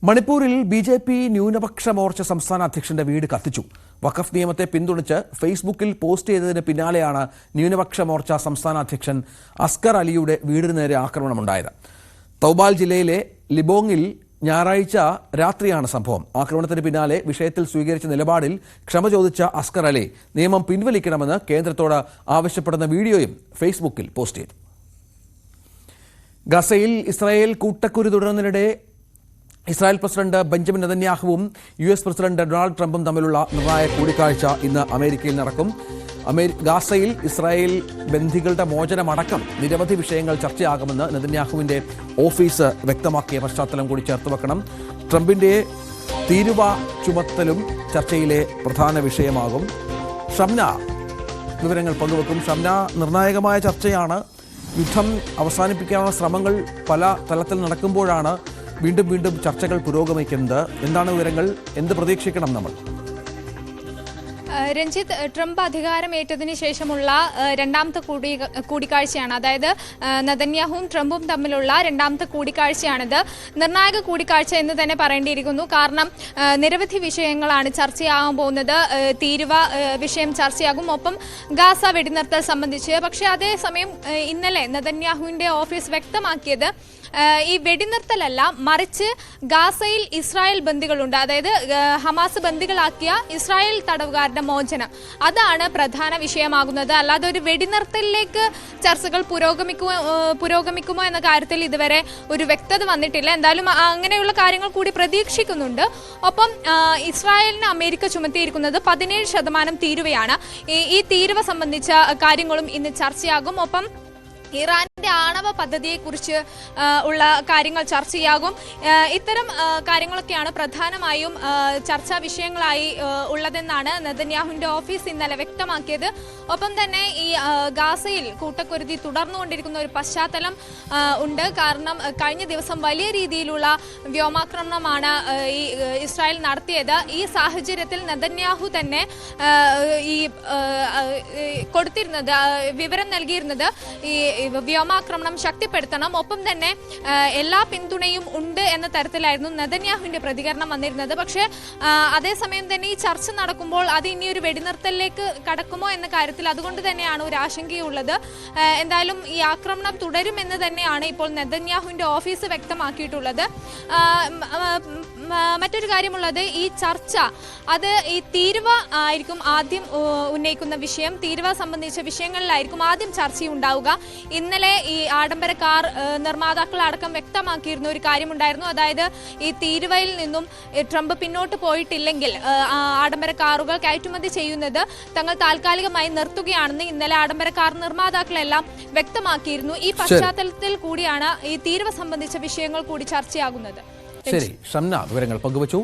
മണിപ്പൂരിൽ ബിജെപി ന്യൂനപക്ഷ മോർച്ച സംസ്ഥാന അധ്യക്ഷന്റെ വീട് കത്തിച്ചു. വഖഫ് നിയമത്തെ പിന്തുണച്ച് ഫേസ്ബുക്കിൽ പോസ്റ്റ് ചെയ്തതിന് പിന്നാലെയാണ് ന്യൂനപക്ഷ മോർച്ച സംസ്ഥാന അധ്യക്ഷൻ അസ്കർ അലിയുടെ വീടിന് നേരെ ആക്രമണമുണ്ടായത്. തൗബാൽ ജില്ലയിലെ ലിബോങ്ങിൽ ഞായറാഴ്ച രാത്രിയാണ് സംഭവം. ആക്രമണത്തിന് പിന്നാലെ വിഷയത്തിൽ സ്വീകരിച്ച നിലപാടിൽ ക്ഷമ ചോദിച്ച അസ്കർ അലി നിയമം പിൻവലിക്കണമെന്ന് കേന്ദ്രത്തോട് ആവശ്യപ്പെടുന്ന വീഡിയോയും ഫേസ്ബുക്കിൽ പോസ്റ്റ് ചെയ്തു. ഗസയിൽ ഇസ്രായേൽ കൂട്ടക്കുരു തുടരുന്നതിനിടെ ഇസ്രായേൽ പ്രസിഡന്റ് ബെഞ്ചമിൻ നെതന്യാഹുവും US പ്രസിഡന്റ് ഡൊണാൾഡ് ട്രംപും തമ്മിലുള്ള നിർണായക കൂടിക്കാഴ്ച ഇന്ന് അമേരിക്കയിൽ നടക്കും. ഗാസയിൽ ഇസ്രായേൽ ബന്ദികളുടെ മോചനമടക്കം നിരവധി വിഷയങ്ങൾ ചർച്ചയാകുമെന്ന് നെതന്യാഹുവിന്റെ ഓഫീസ് വ്യക്തമാക്കിയ പശ്ചാത്തലം കൂടി ചേർത്തുവെക്കണം. ട്രംപിന്റെ തീരുവ ചുമത്തലും ചർച്ചയിലെ പ്രധാന വിഷയമാകും. ഷംന വിവരങ്ങൾ പങ്കുവെക്കും. ഷംന, നിർണായകമായ ചർച്ചയാണ്. യുദ്ധം അവസാനിപ്പിക്കാനുള്ള ശ്രമങ്ങൾ പല തലത്തിൽ നടക്കുമ്പോഴാണ് വീണ്ടും ചർച്ചകൾ പുരോഗമിക്കുന്നത്. എന്താണ് വിവരങ്ങൾ? എന്ത് പ്രതീക്ഷിക്കണം നമ്മൾ? രഞ്ജിത്ത്, ട്രംപ് അധികാരമേറ്റതിന് ശേഷമുള്ള രണ്ടാമത്തെ കൂടിക്കാഴ്ചയാണ്. അതായത് നെതന്യാഹുവും ട്രംപും തമ്മിലുള്ള രണ്ടാമത്തെ കൂടിക്കാഴ്ചയാണിത്. നിർണായക കൂടിക്കാഴ്ച എന്ന് തന്നെ പറയേണ്ടിയിരിക്കുന്നു. കാരണം നിരവധി വിഷയങ്ങളാണ് ചർച്ചയാകാൻ പോകുന്നത്. തീരുവ വിഷയം ചർച്ചയാകും, ഒപ്പം ഗാസ വെടിനിർത്തൽ സംബന്ധിച്ച്. പക്ഷേ അതേസമയം ഇന്നലെ നെതന്യാഹുവിന്റെ ഓഫീസ് വ്യക്തമാക്കിയത് ഈ വെടിനിർത്തലല്ല, മറിച്ച് ഗാസയിൽ ഇസ്രായേൽ ബന്ദികളുണ്ട്, അതായത് ഹമാസ് ബന്ദികളാക്കിയ ഇസ്രായേൽ തടവുകാരുടെ മോചനം, അതാണ് പ്രധാന വിഷയമാകുന്നത്. അല്ലാതെ ഒരു വെടിനിർത്തലിലേക്ക് ചർച്ചകൾ പുരോഗമിക്കുമോ എന്ന കാര്യത്തിൽ ഇതുവരെ ഒരു വ്യക്തത വന്നിട്ടില്ല. എന്തായാലും അങ്ങനെയുള്ള കാര്യങ്ങൾ കൂടി പ്രതീക്ഷിക്കുന്നുണ്ട്. ഒപ്പം ഇസ്രായേലിന് അമേരിക്ക ചുമത്തിയിരിക്കുന്നത് 17% തീരുവയാണ്. ഈ തീരുവ സംബന്ധിച്ച കാര്യങ്ങളും ഇന്ന് ചർച്ചയാകും. ഒപ്പം ഇറാന്റെ ആണവ പദ്ധതിയെക്കുറിച്ച് ഉള്ള കാര്യങ്ങൾ ചർച്ചയാകും. ഇത്തരം കാര്യങ്ങളൊക്കെയാണ് പ്രധാനമായും ചർച്ചാ വിഷയങ്ങളായി ഉള്ളതെന്നാണ് നെതന്യാഹുവിന്റെ ഓഫീസ് ഇന്നലെ വ്യക്തമാക്കിയത്. ഒപ്പം തന്നെ ഈ ഗാസയിൽ കൂട്ടക്കുരുതി തുടർന്നുകൊണ്ടിരിക്കുന്ന ഒരു പശ്ചാത്തലം ഉണ്ട്. കാരണം കഴിഞ്ഞ ദിവസം വലിയ രീതിയിലുള്ള വ്യോമാക്രമണമാണ് ഈ ഇസ്രായേൽ നടത്തിയത്. ഈ സാഹചര്യത്തിൽ നെതന്യാഹു തന്നെ ഈ കൊടുത്തിരുന്നത്, വിവരം നൽകിയിരുന്നത് ഈ വ്യോമാക്രമണം ശക്തിപ്പെടുത്തണം, ഒപ്പം തന്നെ എല്ലാ പിന്തുണയും ഉണ്ട് എന്ന തരത്തിലായിരുന്നു നെതന്യാഹുവിന്റെ പ്രതികരണം വന്നിരുന്നത്. പക്ഷേ അതേസമയം തന്നെ ഈ ചർച്ച നടക്കുമ്പോൾ അത് ഇനി ഒരു വെടിനിർത്തലിലേക്ക് കടക്കുമോ എന്ന കാര്യത്തിൽ അതുകൊണ്ട് തന്നെയാണ് ഒരു ആശങ്കയുള്ളത്. എന്തായാലും ഈ ആക്രമണം തുടരുമെന്ന് തന്നെയാണ് ഇപ്പോൾ നെതന്യാഹുവിന്റെ ഓഫീസ് വ്യക്തമാക്കിയിട്ടുള്ളത്. മറ്റൊരു കാര്യമുള്ളത്, ഈ ചർച്ച അത് ഈ തീരുവ ആയിരിക്കും ആദ്യം ഉന്നയിക്കുന്ന വിഷയം. തീരുവ സംബന്ധിച്ച വിഷയങ്ങളിലായിരിക്കും ആദ്യം ചർച്ചയുണ്ടാവുക. ഇന്നലെ ഈ ആഡംബര കാർ നിർമ്മാതാക്കൾ അടക്കം വ്യക്തമാക്കിയിരുന്ന ഒരു കാര്യമുണ്ടായിരുന്നു. അതായത് ഈ തീരുവയിൽ നിന്നും ട്രംപ് പിന്നോട്ട് പോയിട്ടില്ലെങ്കിൽ ആഡംബര കാറുകൾ കയറ്റുമതി ചെയ്യുന്നത് തങ്ങൾ താൽക്കാലികമായി നിർത്തുകയാണെന്ന് ഇന്നലെ ആഡംബര കാർ നിർമ്മാതാക്കളെല്ലാം വ്യക്തമാക്കിയിരുന്നു. ഈ പശ്ചാത്തലത്തിൽ കൂടിയാണ് ഈ തീരുവ സംബന്ധിച്ച വിഷയങ്ങൾ കൂടി ചർച്ചയാകുന്നത്. ശരി, ഷംന വിവരങ്ങൾ പങ്കുവച്ചു.